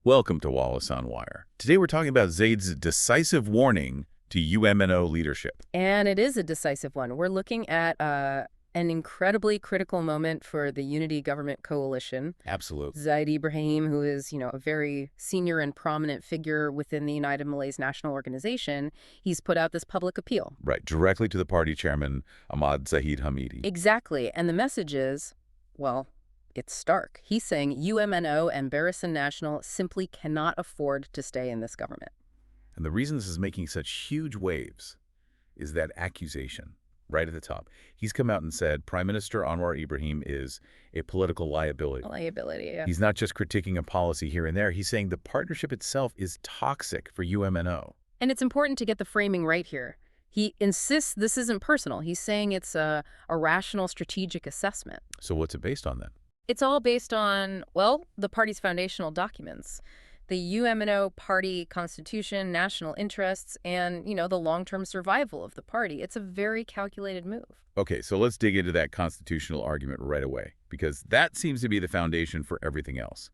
Welcome to Wallace on Wire. Today we're talking about Zaid's decisive warning to UMNO leadership. And it is a decisive one. We're looking at an incredibly critical moment for the Unity Government Coalition. Absolutely. Zaid Ibrahim, who is, a very senior and prominent figure within the United Malays National Organization, he's put out this public appeal. Right, directly to the party chairman, Ahmad Zahid Hamidi. Exactly. And the message is, well, it's stark. He's saying UMNO and Barisan Nasional simply cannot afford to stay in this government. And the reason this is making such huge waves is that accusation right at the top. He's come out and said Prime Minister Anwar Ibrahim is a political liability. A liability, yeah. He's not just critiquing a policy here and there. He's saying the partnership itself is toxic for UMNO. And it's important to get the framing right here. He insists this isn't personal. He's saying it's a rational strategic assessment. So what's it based on then? It's all based on, well, the party's foundational documents. The UMNO party constitution, national interests, and, the long-term survival of the party. It's a very calculated move. Okay, so let's dig into that constitutional argument right away, because that seems to be the foundation for everything else.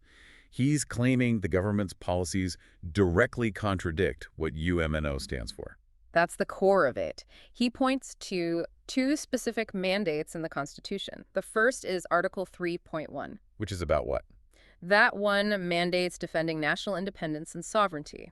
He's claiming the government's policies directly contradict what UMNO stands for. That's the core of it. He points to two specific mandates in the Constitution. The first is Article 3.1. Which is about what? That one mandates defending national independence and sovereignty.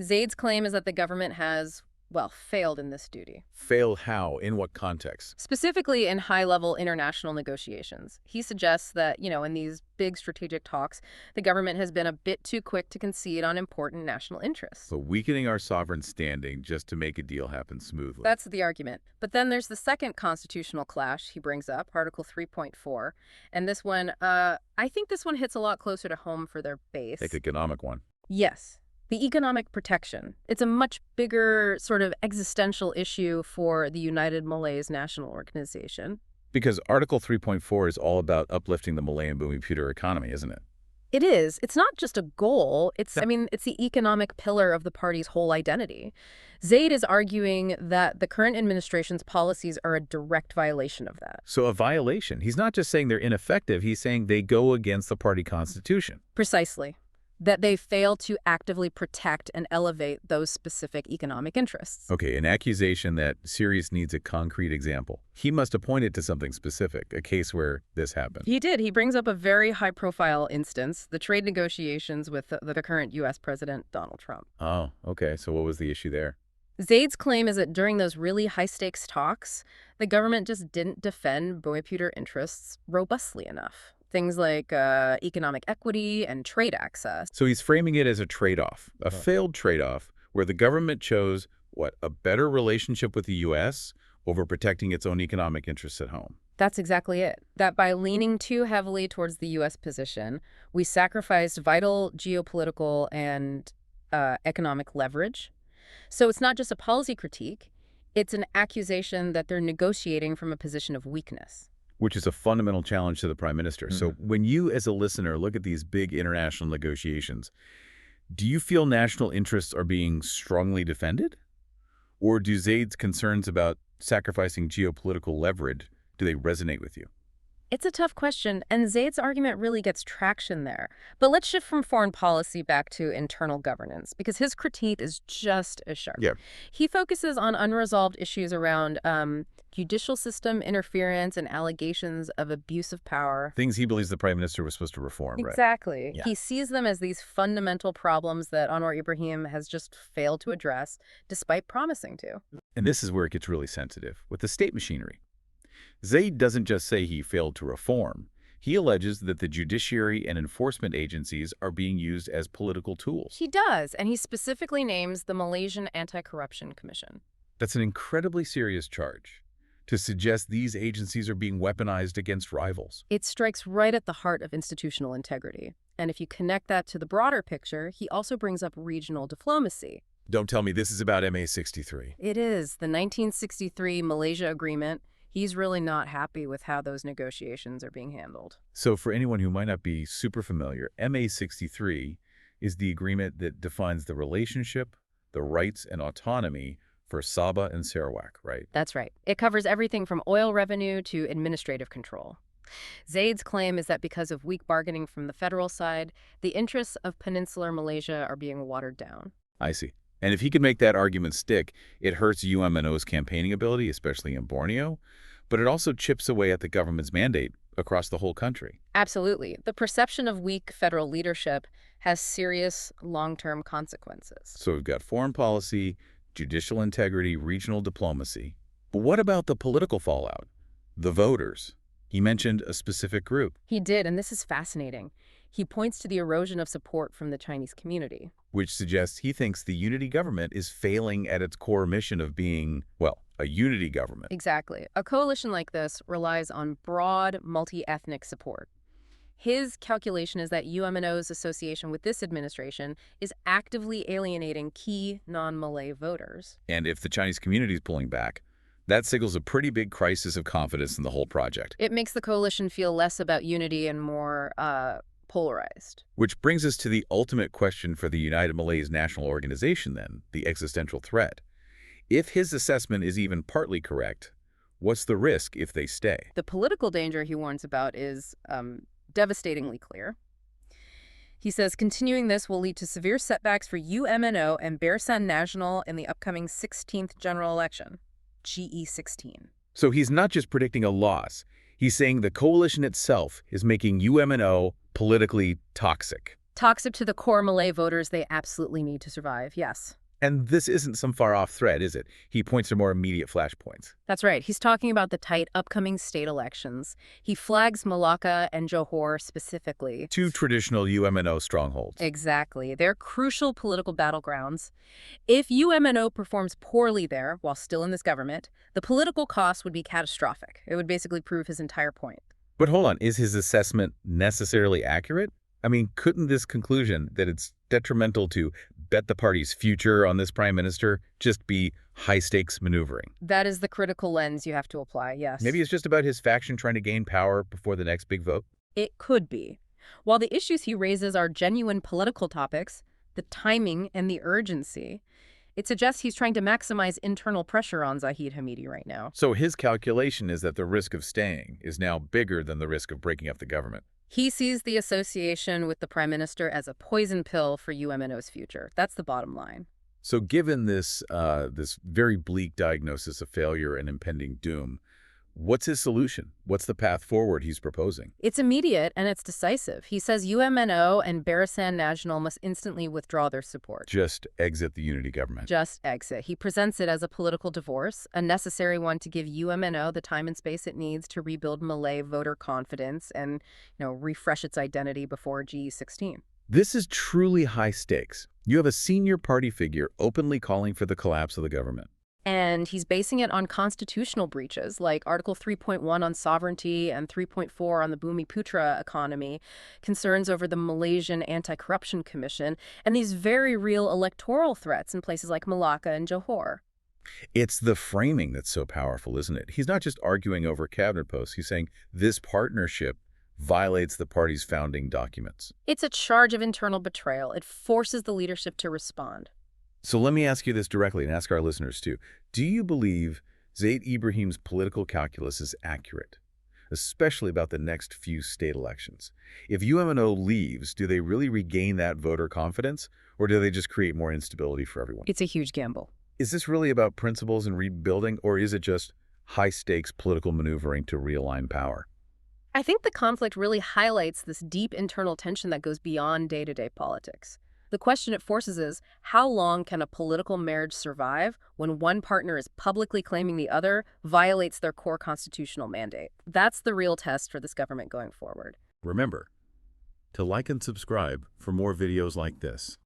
Zaid's claim is that the government has, failed in this duty. Failed how? In what context? Specifically in high-level international negotiations. He suggests that, in these big strategic talks, the government has been a bit too quick to concede on important national interests. So weakening our sovereign standing just to make a deal happen smoothly. That's the argument. But then there's the second constitutional clash he brings up, Article 3.4. And this one, I think this one hits a lot closer to home for their base. The economic one. Yes. The economic protection. It's a much bigger sort of existential issue for the United Malays National Organization. Because Article 3.4 is all about uplifting the Malay and Bumiputera economy, isn't it? It is. It's not just a goal. It's the economic pillar of the party's whole identity. Zaid is arguing that the current administration's policies are a direct violation of that. So a violation. He's not just saying they're ineffective. He's saying they go against the party constitution. Precisely. That they fail to actively protect and elevate those specific economic interests. Okay, an accusation that Sirius needs a concrete example. He must have pointed to something specific, a case where this happened. He did. He brings up a very high-profile instance, the trade negotiations with the current U.S. President, Donald Trump. Oh, okay. So what was the issue there? Zaid's claim is that during those really high-stakes talks, the government just didn't defend Bumiputera interests robustly enough. Things like economic equity and trade access. So he's framing it as a trade-off, a failed trade-off, where the government chose, a better relationship with the U.S. over protecting its own economic interests at home. That's exactly it. That by leaning too heavily towards the U.S. position, we sacrificed vital geopolitical and economic leverage. So it's not just a policy critique, it's an accusation that they're negotiating from a position of weakness. Which is a fundamental challenge to the Prime Minister. So when you, as a listener, look at these big international negotiations, do you feel national interests are being strongly defended? Or do Zaid's concerns about sacrificing geopolitical leverage, do they resonate with you? It's a tough question, and Zaid's argument really gets traction there. But let's shift from foreign policy back to internal governance, because his critique is just as sharp. Yeah. He focuses on unresolved issues around judicial system interference and allegations of abuse of power. Things he believes the Prime Minister was supposed to reform, right? Exactly. Yeah. He sees them as these fundamental problems that Anwar Ibrahim has just failed to address, despite promising to. And this is where it gets really sensitive, with the state machinery. Zaid doesn't just say he failed to reform. He alleges that the judiciary and enforcement agencies are being used as political tools. He does, and he specifically names the Malaysian Anti-Corruption Commission. That's an incredibly serious charge, to suggest these agencies are being weaponized against rivals. It strikes right at the heart of institutional integrity. And if you connect that to the broader picture, he also brings up regional diplomacy. Don't tell me this is about MA63. It is. The 1963 Malaysia Agreement. He's really not happy with how those negotiations are being handled. So for anyone who might not be super familiar, MA63 is the agreement that defines the relationship, the rights, and autonomy for Sabah and Sarawak, right? That's right. It covers everything from oil revenue to administrative control. Zaid's claim is that because of weak bargaining from the federal side, the interests of peninsular Malaysia are being watered down. I see. And if he can make that argument stick, it hurts UMNO's campaigning ability, especially in Borneo, but it also chips away at the government's mandate across the whole country. Absolutely. The perception of weak federal leadership has serious long-term consequences. So we've got foreign policy, judicial integrity, regional diplomacy. But what about the political fallout? The voters. He mentioned a specific group, He did, and this is fascinating. He points to the erosion of support from the Chinese community. which suggests he thinks the unity government is failing at its core mission of being, well, a unity government. Exactly. A coalition like this relies on broad, multi-ethnic support. His calculation is that UMNO's association with this administration is actively alienating key non-Malay voters. And if the Chinese community is pulling back, that signals a pretty big crisis of confidence in the whole project. It makes the coalition feel less about unity and more polarized. Which brings us to the ultimate question for the United Malays National Organization then, the existential threat. If his assessment is even partly correct, what's the risk if they stay? The political danger he warns about is devastatingly clear. He says continuing this will lead to severe setbacks for UMNO and Barisan Nasional in the upcoming 16th general election, GE16. So he's not just predicting a loss. He's saying the coalition itself is making UMNO politically toxic. Toxic to the core Malay voters they absolutely need to survive, yes. And this isn't some far-off threat, is it? He points to more immediate flashpoints. That's right. He's talking about the tight upcoming state elections. He flags Malacca and Johor specifically. Two traditional UMNO strongholds. Exactly. They're crucial political battlegrounds. If UMNO performs poorly there while still in this government, the political cost would be catastrophic. It would basically prove his entire point. But hold on, is his assessment necessarily accurate? I mean, couldn't this conclusion that it's detrimental to bet the party's future on this prime minister just be high-stakes maneuvering? That is the critical lens you have to apply, yes. Maybe it's just about his faction trying to gain power before the next big vote? It could be. While the issues he raises are genuine political topics, the timing and the urgency, it suggests he's trying to maximize internal pressure on Zahid Hamidi right now. So his calculation is that the risk of staying is now bigger than the risk of breaking up the government. He sees the association with the Prime Minister as a poison pill for UMNO's future. That's the bottom line. So given this very bleak diagnosis of failure and impending doom, what's his solution? What's the path forward he's proposing? It's immediate and it's decisive. He says UMNO and Barisan Nasional must instantly withdraw their support. Just exit the unity government. Just exit. He presents it as a political divorce, a necessary one to give UMNO the time and space it needs to rebuild Malay voter confidence and, refresh its identity before GE16. This is truly high stakes. You have a senior party figure openly calling for the collapse of the government. And he's basing it on constitutional breaches like Article 3.1 on sovereignty and 3.4 on the Bumiputra economy, concerns over the Malaysian Anti-Corruption Commission, and these very real electoral threats in places like Malacca and Johor. It's the framing that's so powerful, isn't it? He's not just arguing over cabinet posts. He's saying this partnership violates the party's founding documents. It's a charge of internal betrayal. It forces the leadership to respond. So let me ask you this directly and ask our listeners too. Do you believe Zaid Ibrahim's political calculus is accurate, especially about the next few state elections? If UMNO leaves, do they really regain that voter confidence, or do they just create more instability for everyone? It's a huge gamble. Is this really about principles and rebuilding, or is it just high-stakes political maneuvering to realign power? I think the conflict really highlights this deep internal tension that goes beyond day-to-day politics. The question it forces is, how long can a political marriage survive when one partner is publicly claiming the other violates their core constitutional mandate? That's the real test for this government going forward. Remember to like and subscribe for more videos like this.